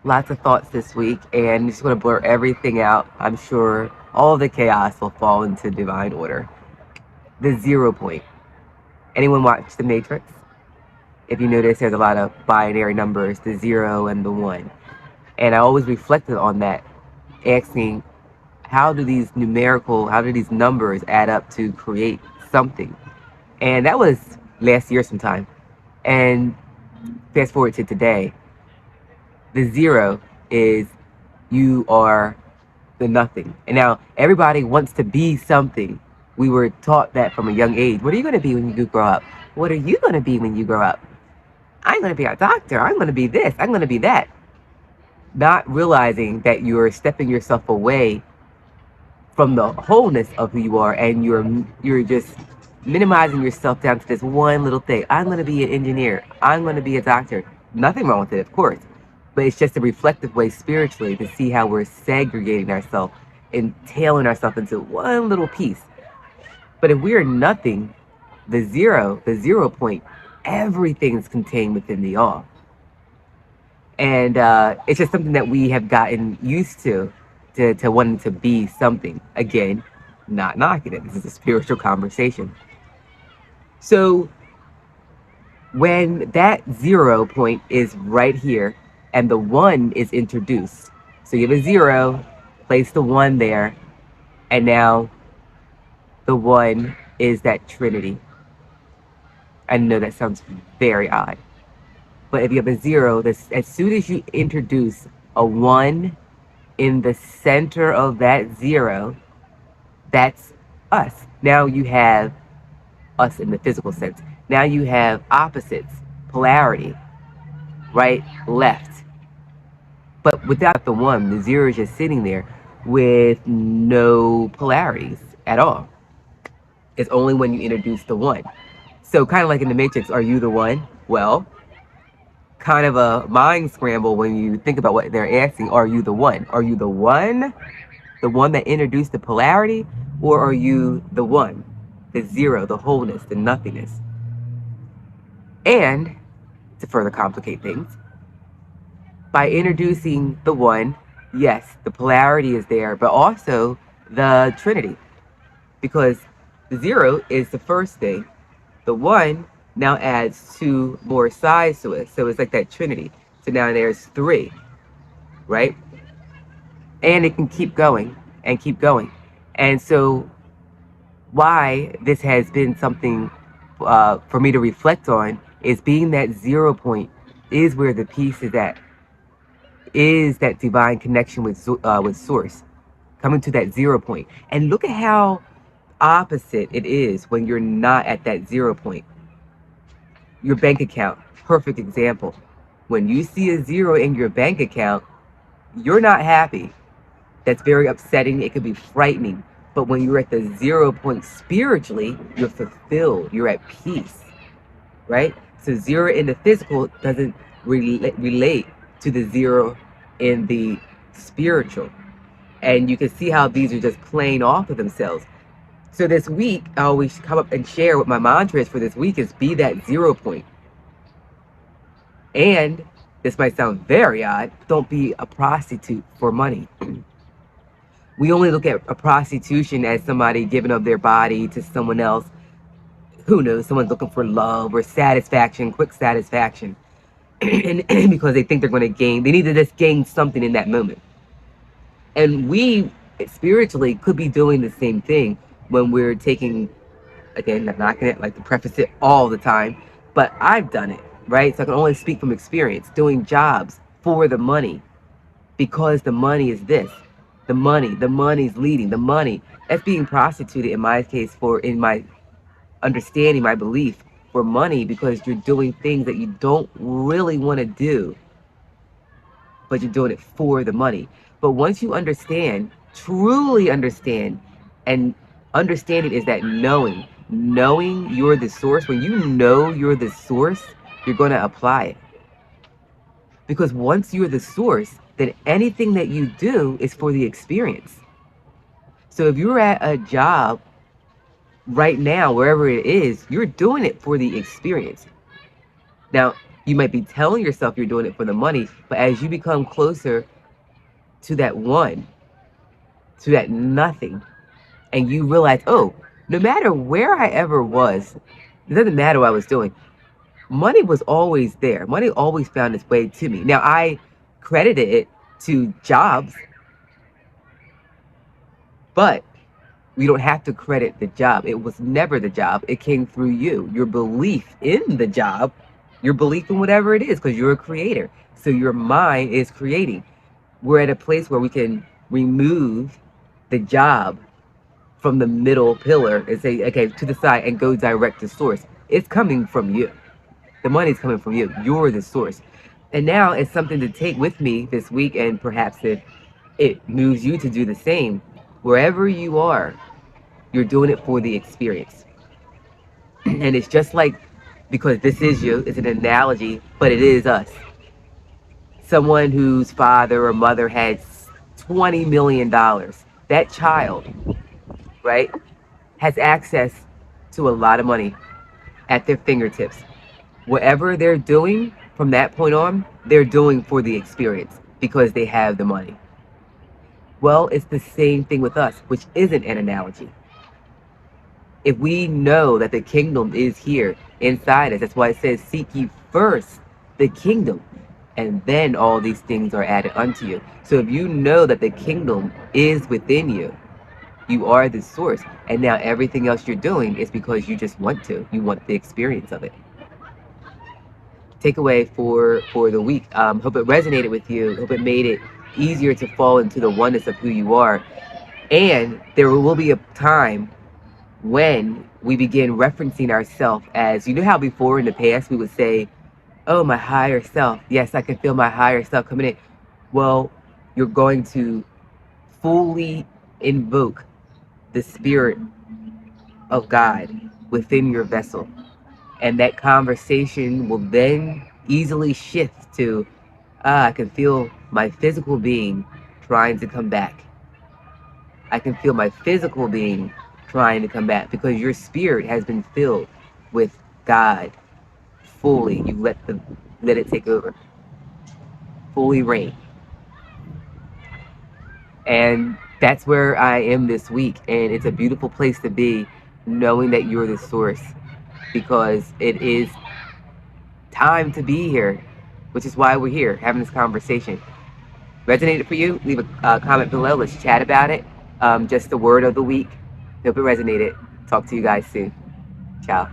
Lots of thoughts this week, and just going to blur everything out. I'm sure all the chaos will fall into divine order. The 0 point. Anyone watch The Matrix? If you notice, there's a lot of binary numbers, the 0 and the 1. And I always reflected on that, asking, how do these numbers add up to create something? And that was last year sometime. And fast forward to today, the 0 is you are the nothing. And now everybody wants to be something. We were taught that from a young age. What are you going to be when you grow up? What are you going to be when you grow up? I'm going to be a doctor. I'm going to be this. I'm going to be that. Not realizing that you're stepping yourself away from the wholeness of who you are, and you're just minimizing yourself down to this one little thing. I'm going to be an engineer. I'm going to be a doctor. Nothing wrong with it, of course, but it's just a reflective way spiritually to see how we're segregating ourselves and tailing ourselves into one little piece. But if we are nothing, the 0 point, everything is contained within the all. And it's just something that we have gotten used to wanting to be something. Again, not knocking it. This is a spiritual conversation. So when that 0 point is right here and the 1 is introduced, so you have a 0, place the 1 there, and now the 1 is that Trinity. I know that sounds very odd, but if you have a 0, as soon as you introduce a 1 in the center of that 0, that's us. Now you have us in the physical sense. Now you have opposites, polarity, right, left. But without the 1, the 0 is just sitting there with no polarities at all. It's only when you introduce the 1. So kind of like in the Matrix, are you the 1? Well, kind of a mind scramble when you think about what they're asking. Are you the 1? Are you the 1? The 1 that introduced the polarity? Or are you the 1? The 0, the wholeness, the nothingness? And to further complicate things, by introducing the 1, yes, the polarity is there, but also the Trinity. Because the 0 is the first thing. The 1 now adds 2 more sides to it. So it's like that Trinity. So now there's 3, right? And it can keep going and keep going. And so why this has been something for me to reflect on is being that 0 point is where the peace is at, is that divine connection with source, coming to that 0 point. And look at how opposite it is when you're not at that 0 point. Your bank account, perfect example. When you see a 0 in your bank account, you're not happy. That's very upsetting. It could be frightening. But when you're at the 0 point spiritually, you're fulfilled. You're at peace, right? So 0 in the physical doesn't relate to the 0 in the spiritual. And you can see how these are just playing off of themselves. So this week, I always come up and share what my mantra is for this week is be that 0 point. And this might sound very odd, don't be a prostitute for money. We only look at a prostitution as somebody giving up their body to someone else. Who knows? Someone's looking for love or satisfaction, quick satisfaction. and because they think they're going to gain, they need to just gain something in that moment. And we spiritually could be doing the same thing when we're taking, again, I'm not going to like to preface it all the time, but I've done it, right? So I can only speak from experience, doing jobs for the money because the money is this. The money's leading, the money. That's being prostituted in my case in my understanding, my belief for money because you're doing things that you don't really want to do, but you're doing it for the money. But once you understand, truly understand, and understanding is that knowing you're the source. When you know you're the source, you're going to apply it. Because once you're the source, then anything that you do is for the experience. So if you're at a job right now, wherever it is, you're doing it for the experience. Now, You might be telling yourself you're doing it for the money, but as you become closer to that one, to that nothing, and you realize, oh, no matter where I ever was, it doesn't matter what I was doing. Money was always there. Money always found its way to me. Now, I credited it to jobs, but we don't have to credit the job. It was never the job. It came through you. Your belief in the job, your belief in whatever it is, because you're a creator. So your mind is creating. We're at a place where we can remove the job from the middle pillar and say, okay, to the side and go direct to source. It's coming from you. The money's coming from you. You're the source. And now it's something to take with me this week, and perhaps if it moves you to do the same, wherever you are, you're doing it for the experience. And it's just like, because this is you, it's an analogy, but it is us. Someone whose father or mother had $20 million. That child, right, has access to a lot of money at their fingertips. Whatever they're doing from that point on, they're doing for the experience because they have the money. Well, it's the same thing with us, which isn't an analogy. If we know that the kingdom is here inside us, that's why it says, seek ye first the kingdom, and then all these things are added unto you. So if you know that the kingdom is within you, you are the source. And now everything else you're doing is because you just want to. You want the experience of it. Takeaway for the week. Hope it resonated with you. Hope it made it easier to fall into the oneness of who you are. And there will be a time when we begin referencing ourselves as, you know how before in the past we would say, oh, my higher self. Yes, I can feel my higher self coming in. Well, you're going to fully invoke the spirit of God within your vessel. And that conversation will then easily shift to, I can feel my physical being trying to come back. I can feel my physical being trying to come back, because your spirit has been filled with God fully. You let it take over, fully reign. And that's where I am this week. And it's a beautiful place to be, knowing that you're the source, because it is time to be here, which is why we're here having this conversation. Resonated for you? Leave a comment below. Let's chat about it. Just the word of the week. Hope it resonated. Talk to you guys soon. Ciao.